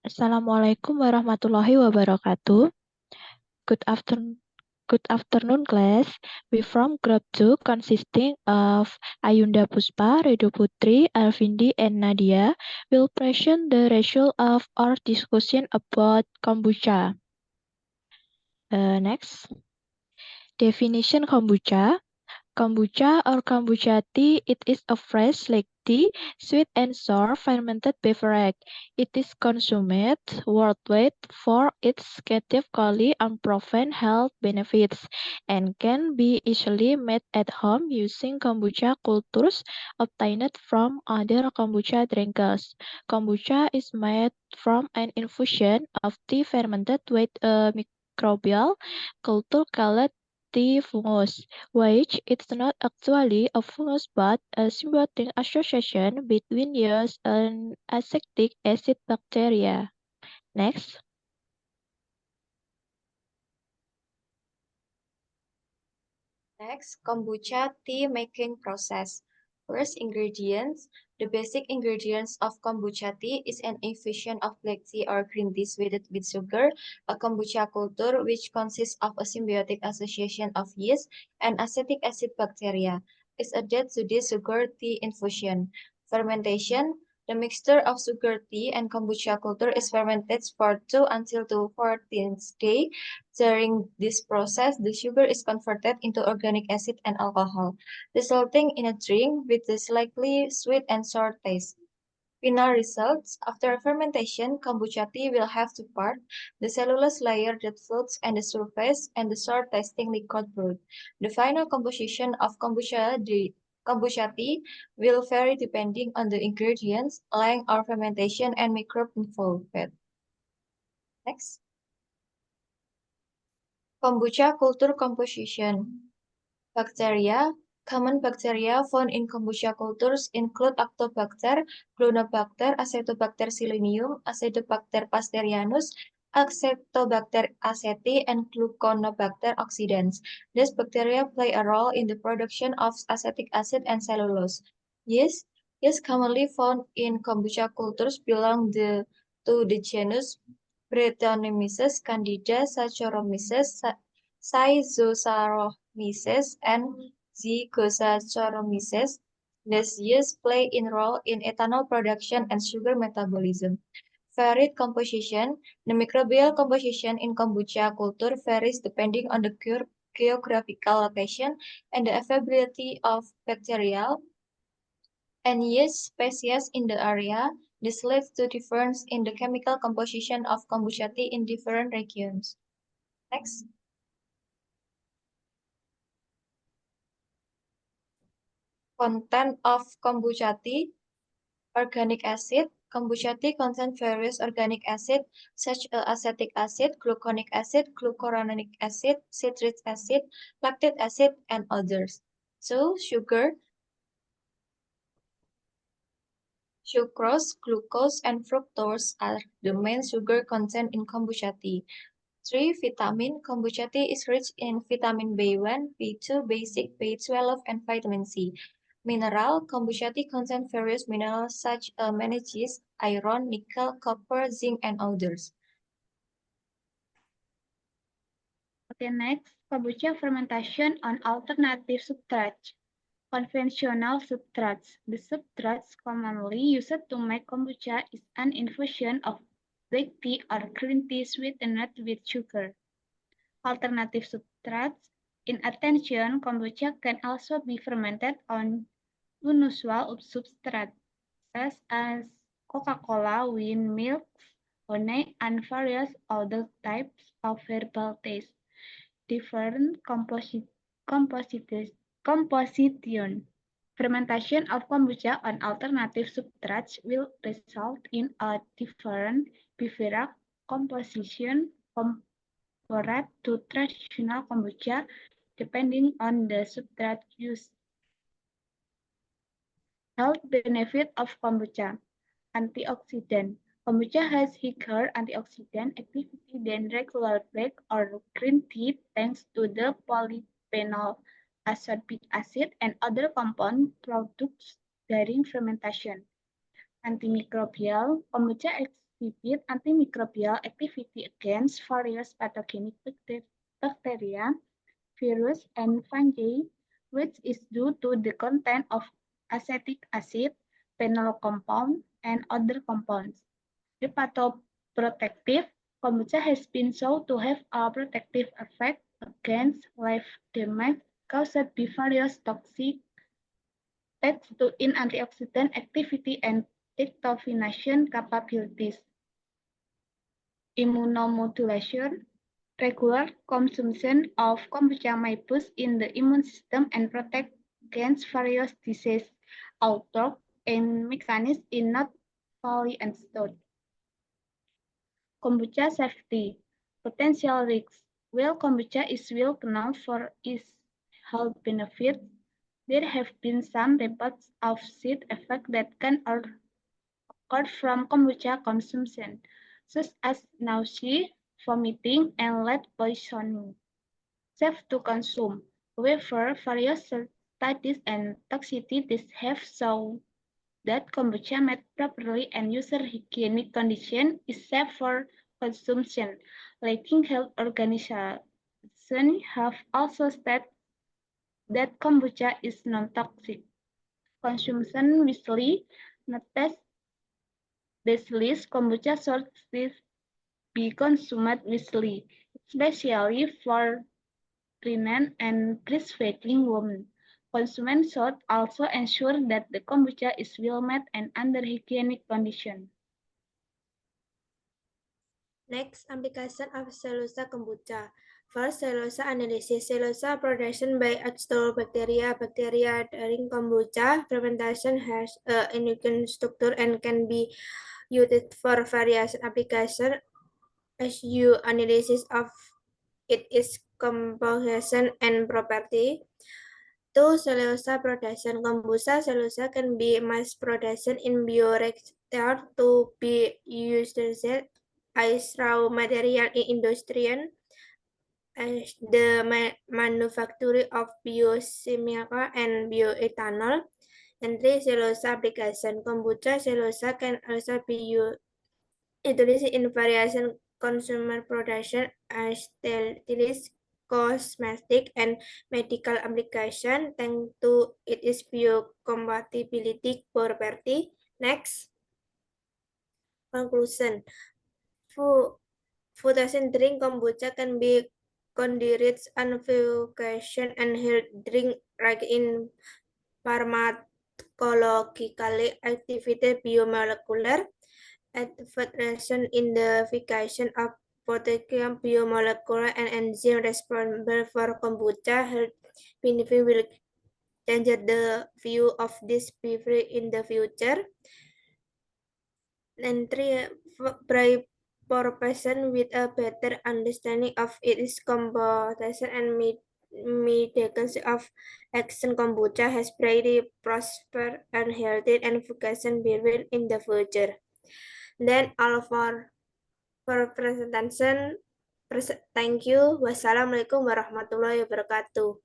Assalamualaikum warahmatullahi wabarakatuh. Good afternoon. Good afternoon, class. We from Group 2 consisting of Ayunda Puspa, Redo Putri, Alvindi, and Nadia will present the result of our discussion about kombucha. Next. Definition kombucha. Kombucha or kombucha tea, it is a fresh, lengthy, sweet and sour fermented beverage. It is consumed worldwide for its categorically unproven health benefits and can be easily made at home using kombucha cultures obtained from other kombucha drinkers. Kombucha is made from an infusion of tea fermented with a microbial culture called tea fungus, which it's not actually a fungus but a symbiotic association between yeast and acetic acid bacteria. Next. Next, kombucha tea making process. First ingredients. The basic ingredients of kombucha tea is an infusion of black tea or green tea sweetened with sugar, a kombucha culture which consists of a symbiotic association of yeast and acetic acid bacteria is added to this sugar tea infusion. Fermentation. The mixture of sugar tea and kombucha culture is fermented for 2 until 14th day. During this process, the sugar is converted into organic acid and alcohol, resulting in a drink with a slightly sweet and sour taste. Final results. After fermentation, kombucha tea will have two parts, the cellulose layer that floats on the surface and the sour-tasting liquid broth. The final composition of kombucha tea will vary depending on the ingredients, length of fermentation, and microbe involved. Next. Kombucha culture composition. Bacteria. Common bacteria found in kombucha cultures include Actobacter, Clonobacter, Acetobacter silenium, Acidobacter pasterianus, Acetobacter aceti, and Gluconobacter oxidans. These bacteria play a role in the production of acetic acid and cellulose. Yeast commonly found in kombucha cultures belong to the genus Brettanomyces, Candida, Saccharomyces, Schizosaccharomyces, and Zygosaccharomyces. These yeast play a role in ethanol production and sugar metabolism. Varied composition. The microbial composition in kombucha culture varies depending on the geographical location and the availability of bacterial and yeast species in the area. This leads to difference in the chemical composition of kombucha tea in different regions. Next. Content of kombucha tea. Organic acid. Kombucha tea contains various organic acids such as acetic acid, gluconic acid, glucuronic acid, citric acid, lactic acid, and others. So, sugar. Sucrose, glucose, and fructose are the main sugar content in kombucha tea. 3. Vitamin. Kombucha tea is rich in vitamin B1, B2, B6, B12, and vitamin C. Mineral. Kombucha tea contains various minerals such as manganese, iron, nickel, copper, zinc, and others. Okay, next, kombucha fermentation on alternative substrates. Conventional substrates. The substrates commonly used to make kombucha is an infusion of black tea or green tea sweetened with sugar. Alternative substrates. In addition, kombucha can also be fermented on unusual substrates, such as Coca-Cola, wine, milk, honey, and various other types of herbal teas. Different composition. Fermentation of kombucha on alternative substrates will result in a different beverage composition compared to traditional kombucha, depending on the substrate used. Health benefit of kombucha. Antioxidant. Kombucha has higher antioxidant activity than regular black or green tea thanks to the polyphenol, ascorbic acid, and other compound products during fermentation. Antimicrobial. Kombucha vivid antimicrobial activity against various pathogenic bacteria, virus, and fungi, which is due to the content of acetic acid, phenol compound, and other compounds. The pathoprotective kombucha has been shown to have a protective effect against liver damage caused by various toxic thanks to in antioxidant activity and detoxification capabilities. Immunomodulation, regular consumption of kombucha may boost in the immune system and protect against various diseases, although and mechanism is not fully understood. Kombucha safety, potential risks. While kombucha is well known for its health benefits, there have been some reports of side effects that can occur from kombucha consumption, such as nausea, vomiting, and lead poisoning. Safe to consume. However, various studies and toxicities have shown that kombucha made properly and user hygienic condition is safe for consumption. Leading health organizations have also stated that kombucha is non-toxic. Consumption wisely, not this list, kombucha should be consumed wisely, especially for pregnant and breastfeeding women. Consumers should also ensure that the kombucha is well made and under hygienic conditions. Next, application of Cellulosa kombucha. First, cellulosa analysis. Cellulosa production by external bacteria. Bacteria during kombucha fermentation has a unique structure and can be used for various applications as you analysis of its composition and property. Two, cellulosa production. Kombucha cellulosa can be mass production in bioreactor to be used as raw material in industry as the manufacturing of biochemical and bioethanol. And three, cellulosa application. Kombucha cellulosa can also be used in various consumer production as stylish, cosmetic, and medical application thanks to its biocompatibility property. Next, conclusion. Food as drink kombucha can be considered unfiltration and health drink like in pharmacologically activated biomolecular adaptation in the fication of protein biomolecular and enzyme responsible for kombucha health benefit will change the view of this beverage in the future. And three, for a person with a better understanding of its composition and mechanisms of action, kombucha has pretty prosper and healthy and vacation beverage in the future. Then all for presentation. Thank you. Wassalamualaikum warahmatullahi wabarakatuh.